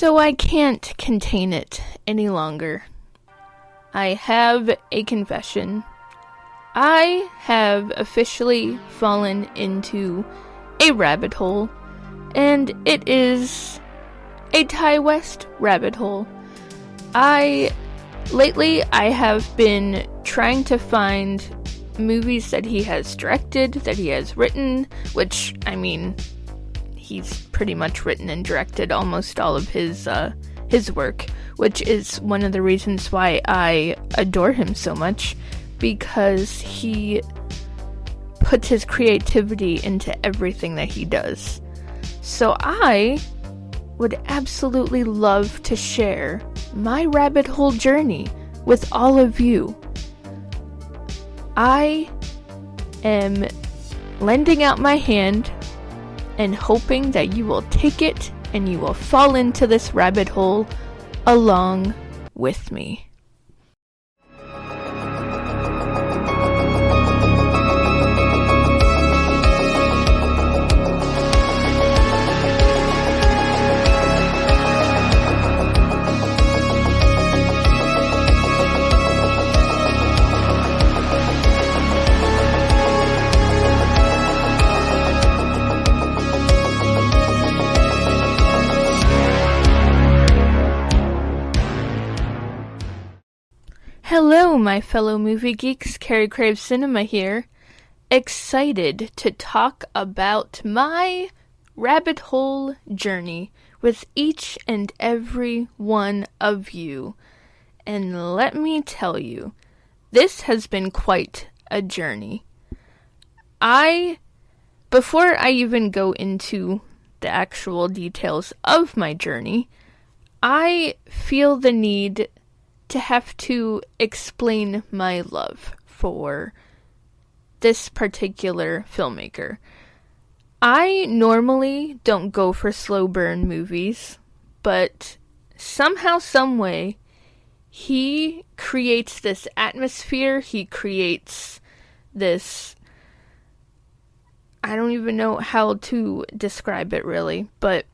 So I can't contain it any longer. I have a confession. I have officially fallen into a rabbit hole, and it is a Ty West rabbit hole. Lately I have been trying to find movies that he has directed, that he has written, which, I mean, he's pretty much written and directed almost all of his work, which is one of the reasons why I adore him so much, because he puts his creativity into everything that he does. So I would absolutely love to share my rabbit hole journey with all of you. I am lending out my hand and hoping that you will take it and you will fall into this rabbit hole along with me. Hello, my fellow movie geeks, Carey Craves Cinema here, excited to talk about my rabbit hole journey with each and every one of you. And let me tell you, this has been quite a journey. Before I even go into the actual details of my journey, I feel the need to have to explain my love for this particular filmmaker. I normally don't go for slow burn movies, but somehow, someway, he creates this atmosphere, he creates this, I don't even know how to describe it really, but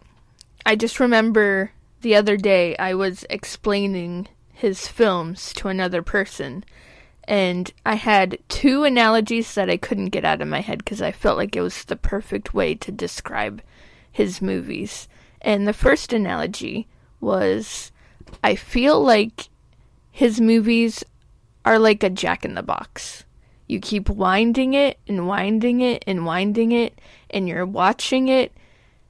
I just remember the other day I was explaining his films to another person, and I had two analogies that I couldn't get out of my head because I felt like it was the perfect way to describe his movies. And the first analogy was, I feel like his movies are like a jack-in-the-box. You keep winding it and winding it and winding it, and you're watching it,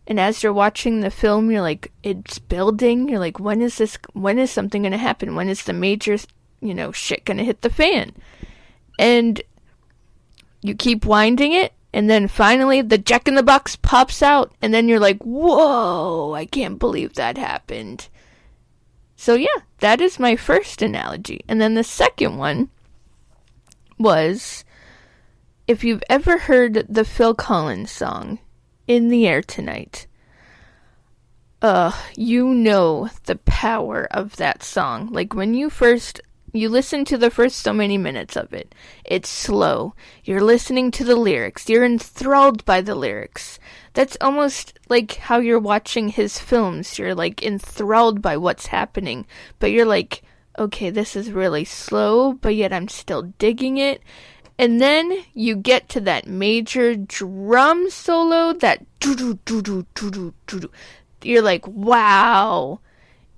and as you're watching the film, you're like, it's building. You're like, when is something going to happen? When is the major, shit going to hit the fan? And you keep winding it, and then finally the jack-in-the-box pops out, and then you're like, whoa, I can't believe that happened. So yeah, that is my first analogy. And then the second one was, if you've ever heard the Phil Collins song, In the Air Tonight, you know the power of that song. Like, when you listen to the first so many minutes of it, it's slow. You're listening to the lyrics. You're enthralled by the lyrics. That's almost like how you're watching his films. You're, like, enthralled by what's happening. But you're like, okay, this is really slow, but yet I'm still digging it. And then you get to that major drum solo, that doo-doo-doo-doo-doo-doo-doo. You're like, wow.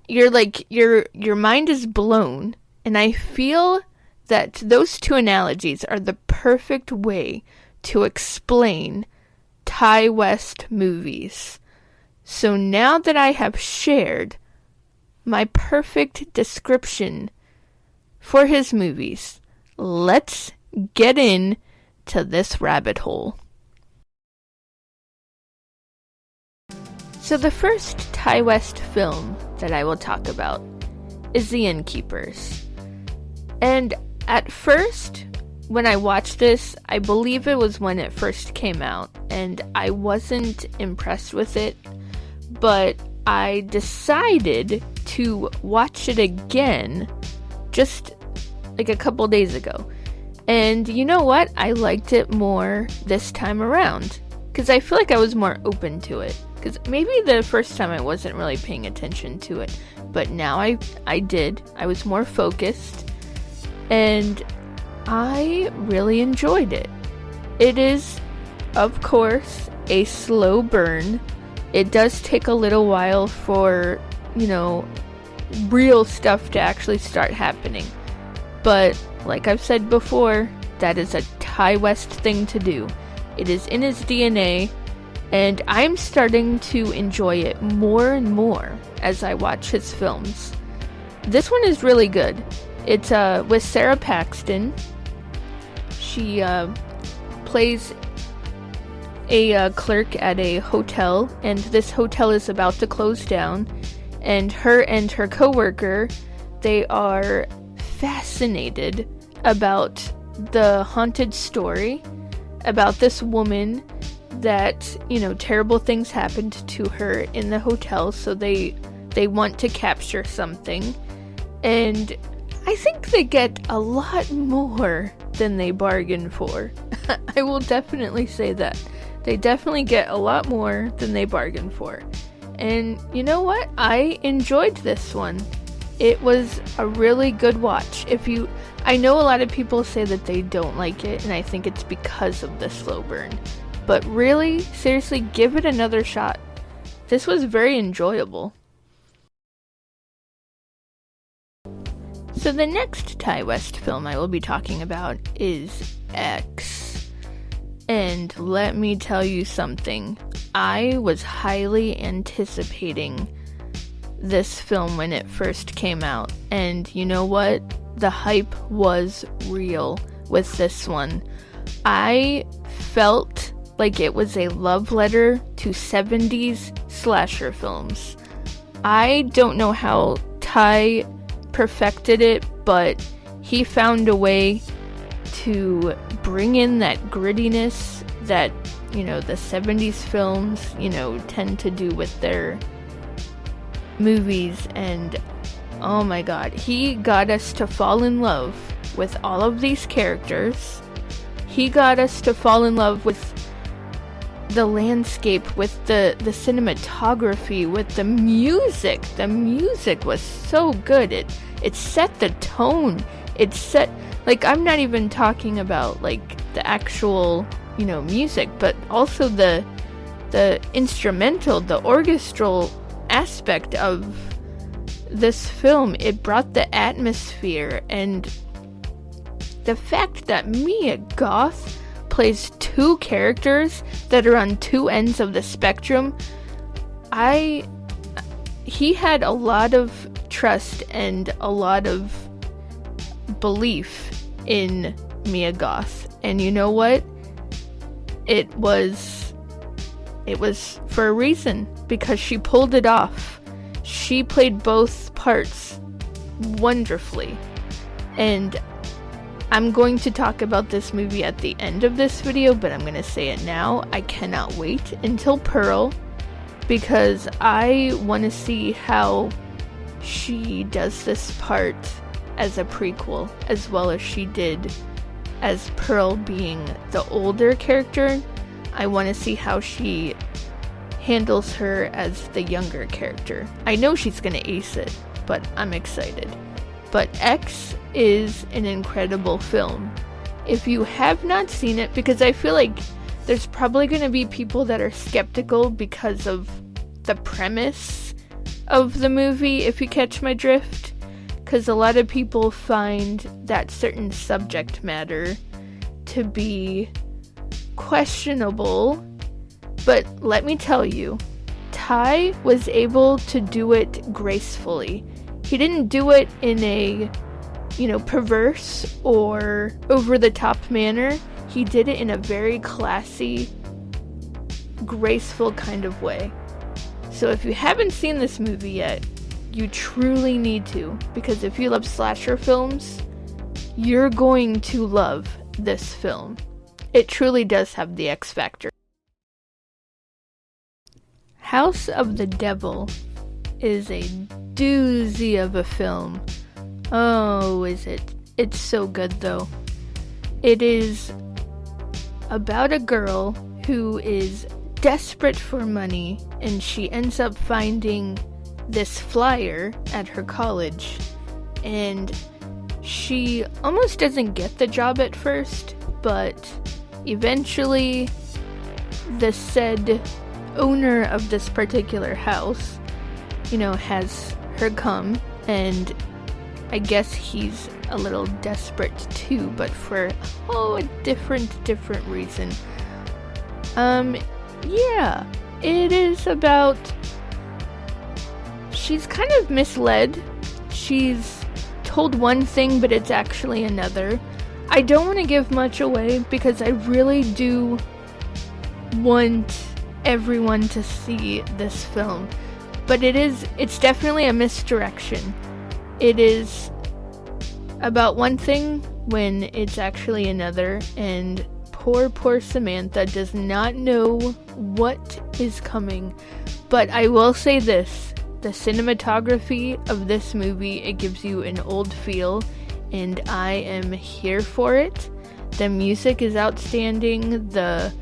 You're like, your mind is blown. And I feel that those two analogies are the perfect way to explain Ty West movies. So now that I have shared my perfect description for his movies, let's get in to this rabbit hole. So the first Ty West film that I will talk about is The Innkeepers. And at first, when I watched this, I believe it was when it first came out, and I wasn't impressed with it, but I decided to watch it again just like a couple days ago. And you know what? I liked it more this time around, because I feel like I was more open to it. Because maybe the first time I wasn't really paying attention to it, but now I did. I was more focused, and I really enjoyed it. It is, of course, a slow burn. It does take a little while for, real stuff to actually start happening. But, like I've said before, that is a Ty West thing to do. It is in his DNA, and I'm starting to enjoy it more and more as I watch his films. This one is really good. It's with Sarah Paxton. She plays a clerk at a hotel, and this hotel is about to close down, and her coworker, they are fascinated about the haunted story about this woman that, terrible things happened to her in the hotel, so they want to capture something. And I think they get a lot more than they bargain for. I will definitely say that. They definitely get a lot more than they bargain for. And you know what? I enjoyed this one. It was a really good watch. I know a lot of people say that they don't like it, and I think it's because of the slow burn. But really, seriously, give it another shot. This was very enjoyable. So the next Ty West film I will be talking about is X. And let me tell you something. I was highly anticipating this film when it first came out. And you know what? The hype was real with this one. I felt like it was a love letter to 70s slasher films. I don't know how Ty perfected it, but he found a way to bring in that grittiness that, the 70s films, tend to do with their movies. And oh my god, he got us to fall in love with all of these characters. He got us to fall in love with the landscape, with the cinematography, with the music. The music was so good. It set the tone. It set, I'm not even talking about the actual, music, but also the instrumental, the orchestral aspect of this film. It brought the atmosphere, and the fact that Mia Goth plays two characters that are on two ends of the spectrum, he had a lot of trust and a lot of belief in Mia Goth. And you know what? It was for a reason, because she pulled it off. She played both parts wonderfully. And I'm going to talk about this movie at the end of this video, but I'm going to say it now. I cannot wait until Pearl, because I want to see how she does this part as a prequel, as well as she did as Pearl being the older character. I want to see how she handles her as the younger character. I know she's going to ace it, but I'm excited. But X is an incredible film. If you have not seen it, because I feel like there's probably going to be people that are skeptical because of the premise of the movie, if you catch my drift. Because a lot of people find that certain subject matter to be questionable. But let me tell you, Ty was able to do it gracefully. He didn't do it in a, perverse or over-the-top manner. He did it in a very classy, graceful kind of way. So if you haven't seen this movie yet, you truly need to, because if you love slasher films, you're going to love this film. It truly does have the X factor. House of the Devil is a doozy of a film. Oh, is it? It's so good, though. It is about a girl who is desperate for money, and she ends up finding this flyer at her college, and she almost doesn't get the job at first, but eventually the said owner of this particular house, has her come, and I guess he's a little desperate too, but for a different reason. Yeah, it is about, she's kind of misled. She's told one thing, but it's actually another. I don't want to give much away because I really do want everyone to see this film. But it's definitely a misdirection. It is about one thing when it's actually another, and poor Samantha does not know what is coming. But I will say this, the cinematography of this movie, it gives you an old feel, and I am here for it. The music is outstanding, the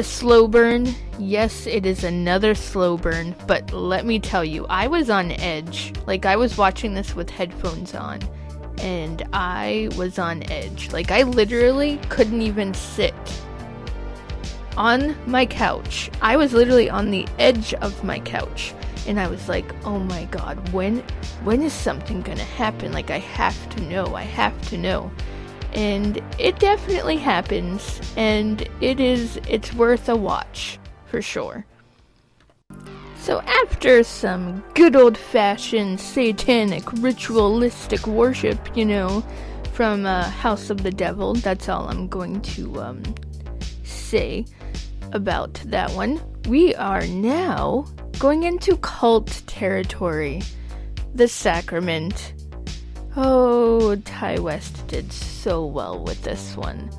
slow burn, yes, it is another slow burn, but let me tell you, I was on edge. Like, I was watching this with headphones on, and I was on edge. Like, I literally couldn't even sit on my couch. I was literally on the edge of my couch, and I was like, oh my god, when is something gonna happen? Like, I have to know. And it definitely happens, and it's worth a watch, for sure. So after some good old-fashioned satanic ritualistic worship, from House of the Devil, that's all I'm going to say about that one. We are now going into cult territory. The Sacrament. Oh, Ty West did so well with this one.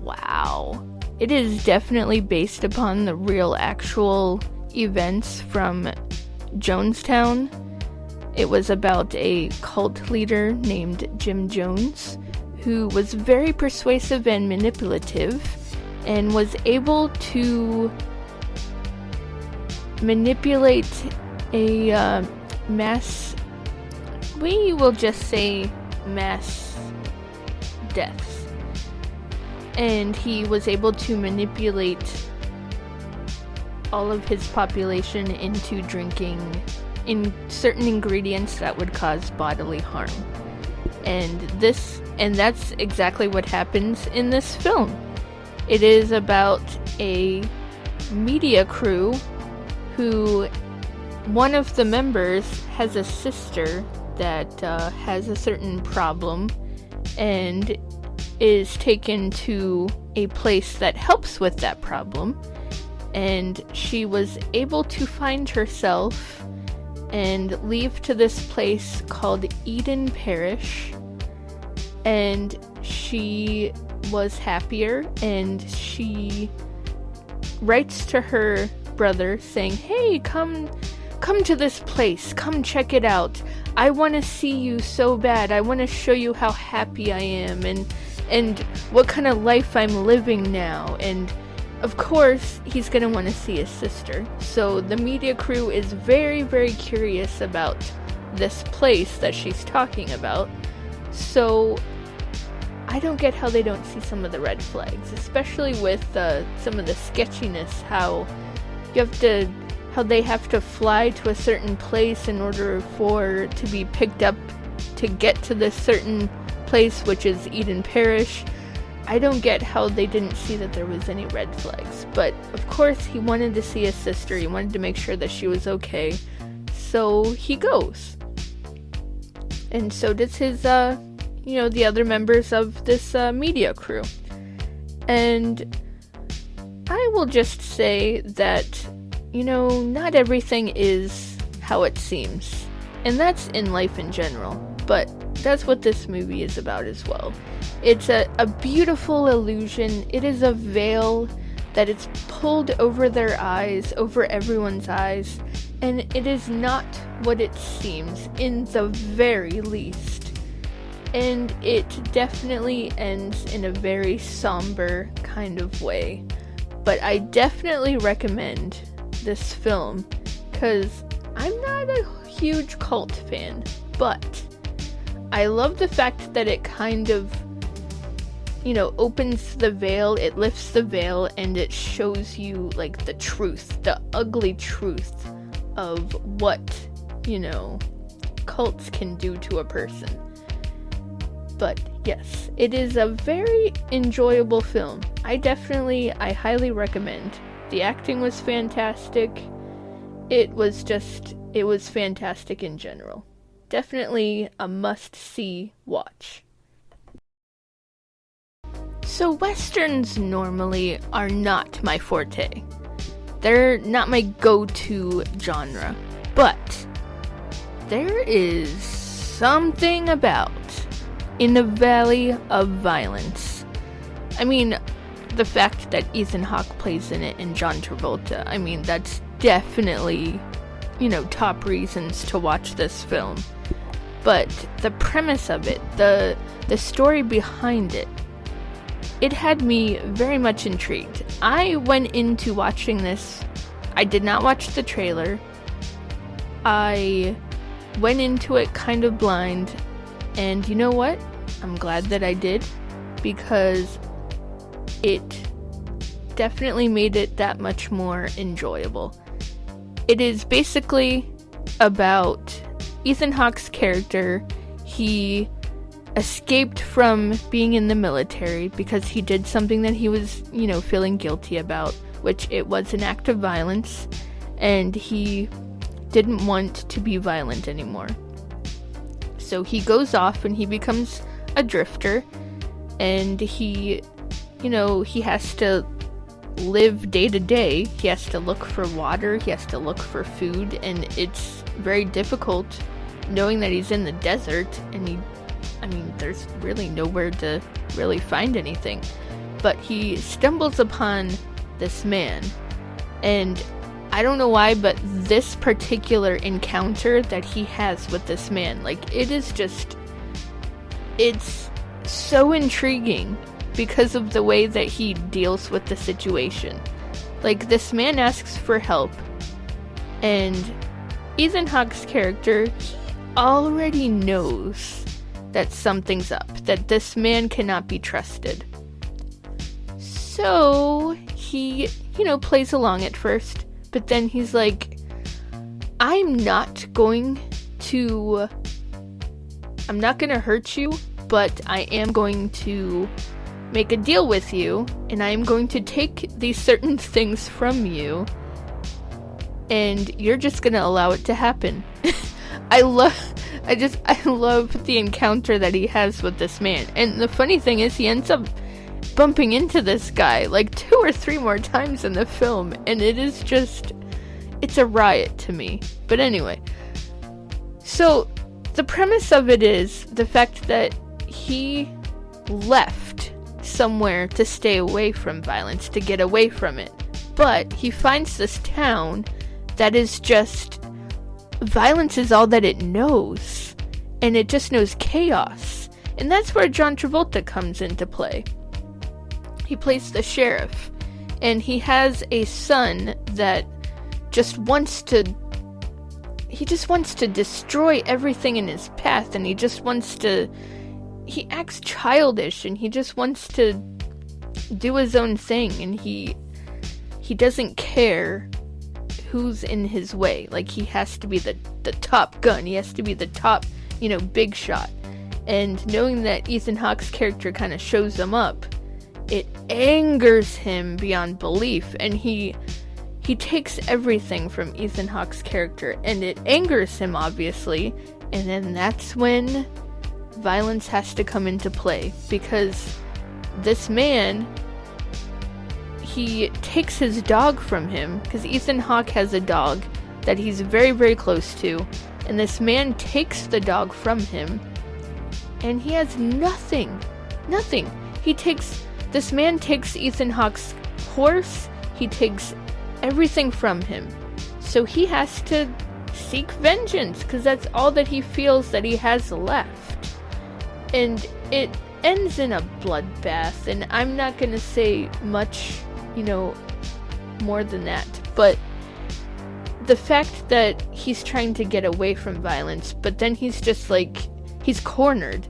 Wow. It is definitely based upon the real actual events from Jonestown. It was about a cult leader named Jim Jones, who was very persuasive and manipulative, and was able to manipulate a we will just say mass deaths. And he was able to manipulate all of his population into drinking in certain ingredients that would cause bodily harm. And that's exactly what happens in this film. It is about a media crew who, one of the members has a sister that has a certain problem and is taken to a place that helps with that problem, and she was able to find herself and leave to this place called Eden Parish, and she was happier, and she writes to her brother saying, hey, come to this place, come check it out. I want to see you so bad. I want to show you how happy I am and what kind of life I'm living now. And of course, he's going to want to see his sister. So the media crew is very, very curious about this place that she's talking about. So I don't get how they don't see some of the red flags, especially with some of the sketchiness, how they have to fly to a certain place in order for to be picked up to get to this certain place, which is Eden Parish. I don't get how they didn't see that there was any red flags. But of course, he wanted to see his sister. He wanted to make sure that she was okay. So he goes. And so does his, the other members of this media crew. And I will just say that, not everything is how it seems. And that's in life in general. But that's what this movie is about as well. It's a beautiful illusion. It is a veil that is pulled over their eyes, over everyone's eyes. And it is not what it seems, in the very least. And it definitely ends in a very somber kind of way. But I definitely recommend this film because I'm not a huge cult fan, but I love the fact that it kind of, opens the veil, it lifts the veil, and it shows you, like, the truth, the ugly truth of what, cults can do to a person. But yes, it is a very enjoyable film. I highly recommend. The acting was fantastic. It was fantastic in general. Definitely a must-see watch. So westerns normally are not my forte. They're not my go-to genre. But there is something about In the Valley of Violence. I mean, the fact that Ethan Hawke plays in it and John Travolta, that's definitely, top reasons to watch this film. But the premise of it, the story behind it, it had me very much intrigued. I went into watching this, I did not watch the trailer. I went into it kind of blind, and you know what? I'm glad that I did, because it definitely made it that much more enjoyable. It is basically about Ethan Hawke's character. He escaped from being in the military because he did something that he was, feeling guilty about, which it was an act of violence, and he didn't want to be violent anymore. So he goes off and he becomes a drifter, and he has to live day to day. He has to look for water, he has to look for food, and it's very difficult knowing that he's in the desert, and there's really nowhere to really find anything. But he stumbles upon this man, and I don't know why, but this particular encounter that he has with this man, it's so intriguing because of the way that he deals with the situation. Like, this man asks for help, and Ethan Hawke's character, he already knows that something's up, that this man cannot be trusted. So he, plays along at first, but then he's like, I'm not going to hurt you, but I am going to make a deal with you, and I am going to take these certain things from you, and you're just gonna allow it to happen. I love the encounter that he has with this man. And the funny thing is, he ends up bumping into this guy like 2 or 3 more times in the film, and it's a riot to me. But anyway, so the premise of it is the fact that he left somewhere to stay away from violence, to get away from it. But he finds this town that is just, violence is all that it knows, and it just knows chaos. And that's where John Travolta comes into play. He plays the sheriff, and he has a son that just wants to destroy everything in his path, and he acts childish, and he just wants to do his own thing, and he doesn't care who's in his way. Like, he has to be the top gun, he has to be the top, big shot. And knowing that Ethan Hawke's character kind of shows him up, it angers him beyond belief, and he takes everything from Ethan Hawke's character, and it angers him, obviously, and then that's when violence has to come into play, because this man, he takes his dog from him, because Ethan Hawke has a dog that he's very, very close to, and this man takes the dog from him, and he has nothing. This man takes Ethan Hawke's horse, he takes everything from him. So he has to seek vengeance, because that's all that he feels that he has left. And it ends in a bloodbath, and I'm not gonna say much, more than that. But the fact that he's trying to get away from violence, but then he's just like, he's cornered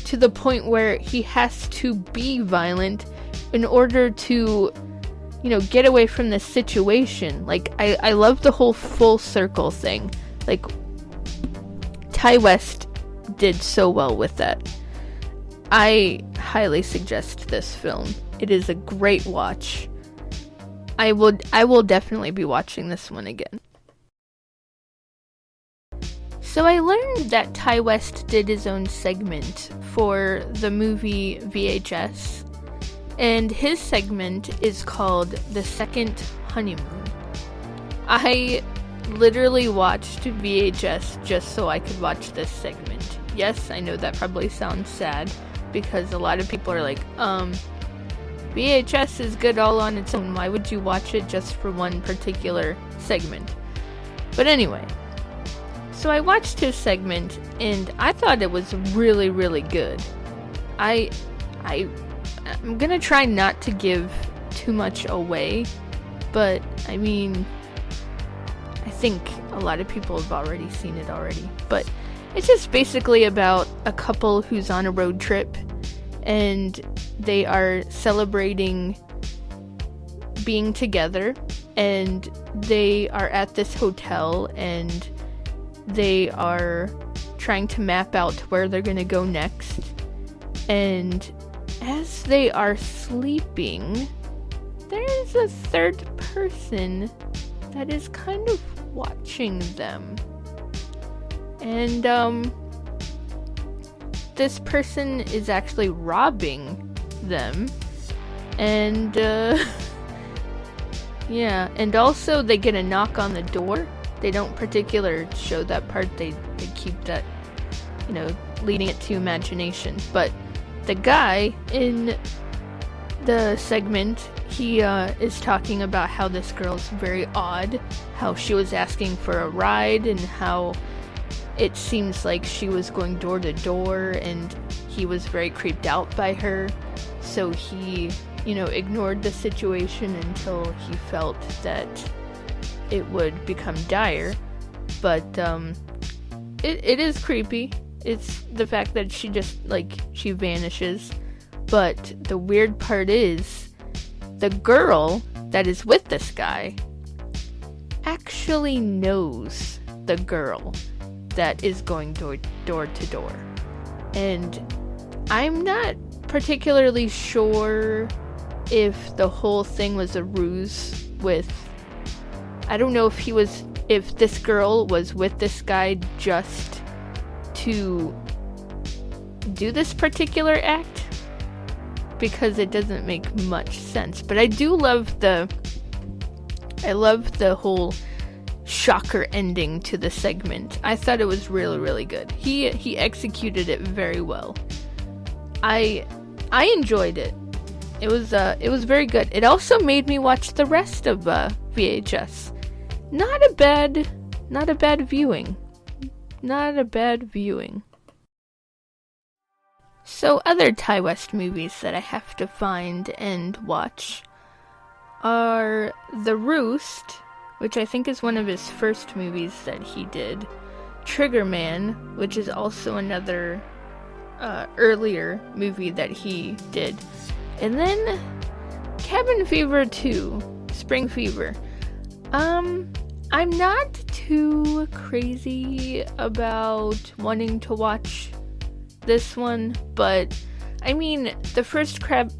to the point where he has to be violent in order to, you know, get away from this situation. Like, I love the whole full circle thing. Like, Ty West did so well with that. I highly suggest this film. It is a great watch. I will definitely be watching this one again. So I learned that Ty West did his own segment for the movie VHS, and his segment is called The Second Honeymoon. I literally watched VHS just so I could watch this segment. Yes, I know that probably sounds sad, because a lot of people are like, VHS is good all on its own. Why would you watch it just for one particular segment? But anyway, so I watched his segment, and I thought it was really, really good. I'm gonna try not to give too much away, but I mean, I think a lot of people have already seen it already. But it's just basically about a couple who's on a road trip, and they are celebrating being together, and they are at this hotel, and they are trying to map out where they're going to go next. And as they are sleeping, there's a third person that is kind of watching them. And this person is actually robbing them. And yeah, and also they get a knock on the door. They don't particularly show that part. They keep that, you know, leading it to imagination. But the guy in the segment, he is talking about how this girl's very odd, how she was asking for a ride, and how it seems like she was going door to door, and he was very creeped out by her. So he, you know, ignored the situation until he felt that it would become dire. But it is creepy. It's the fact that she just, like, she vanishes. But the weird part is, the girl that is with this guy actually knows the girl that is going door to door. And I'm not particularly sure if the whole thing was a ruse with, I don't know if this girl was with this guy just to do this particular act, because it doesn't make much sense. But I do love the whole shocker ending to the segment. I thought it was really, really good. He executed it very well. I enjoyed it. It was very good. It also made me watch the rest of VHS. Not a bad viewing. Not a bad viewing. So other Ty West movies that I have to find and watch are The Roost, which I think is one of his first movies that he did. Trigger Man, which is also another earlier movie that he did. And then Cabin Fever 2, Spring Fever. I'm not too crazy about wanting to watch this one, but I mean, the first Crabin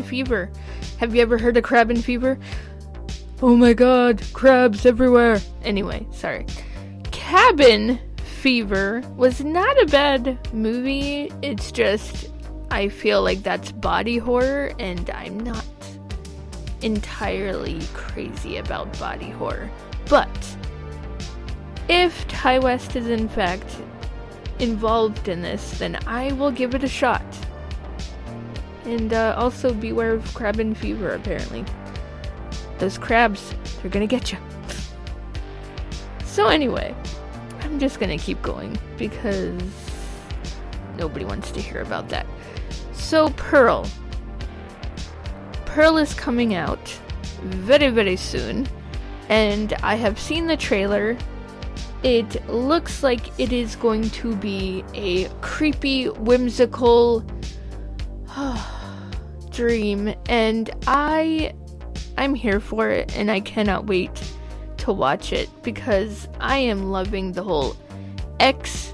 Fever. Have you ever heard of Crabin Fever? Oh my god, crabs everywhere. Anyway, sorry. Cabin Fever was not a bad movie. It's just, I feel like that's body horror, and I'm not entirely crazy about body horror. But if Ty West is in fact involved in this, then I will give it a shot. And also beware of Cabin Fever, apparently. Those crabs, they're gonna get you. So anyway, I'm just gonna keep going because nobody wants to hear about that. So Pearl, Pearl is coming out very, very soon, and I have seen the trailer. It looks like it is going to be a creepy, whimsical dream, and I'm here for it, and I cannot wait to watch it because I am loving the whole X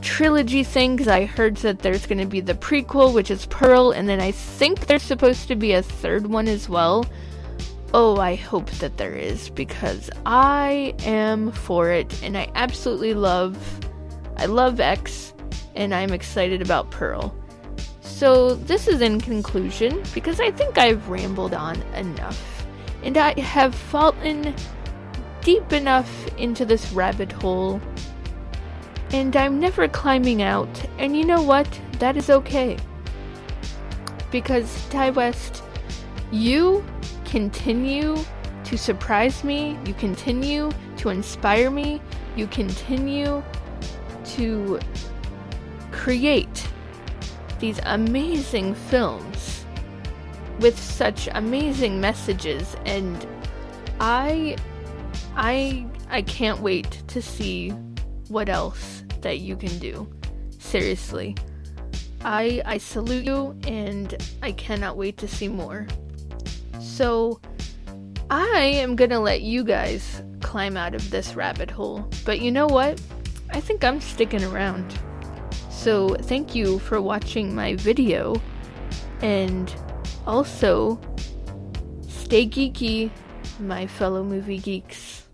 trilogy thing, because I heard that there's going to be the prequel, which is Pearl, and then I think there's supposed to be a third one as well. Oh, I hope that there is, because I am for it, and I absolutely love X, and I'm excited about Pearl. So this is in conclusion, because I think I've rambled on enough, and I have fallen deep enough into this rabbit hole, and I'm never climbing out, and you know what? That is okay. Because Ty West, you continue to surprise me, you continue to inspire me, you continue to create these amazing films with such amazing messages, and I can't wait to see what else that you can do. Seriously. I salute you, and I cannot wait to see more. So, I am gonna let you guys climb out of this rabbit hole, but you know what? I think I'm sticking around. So, thank you for watching my video, and also, stay geeky, my fellow movie geeks.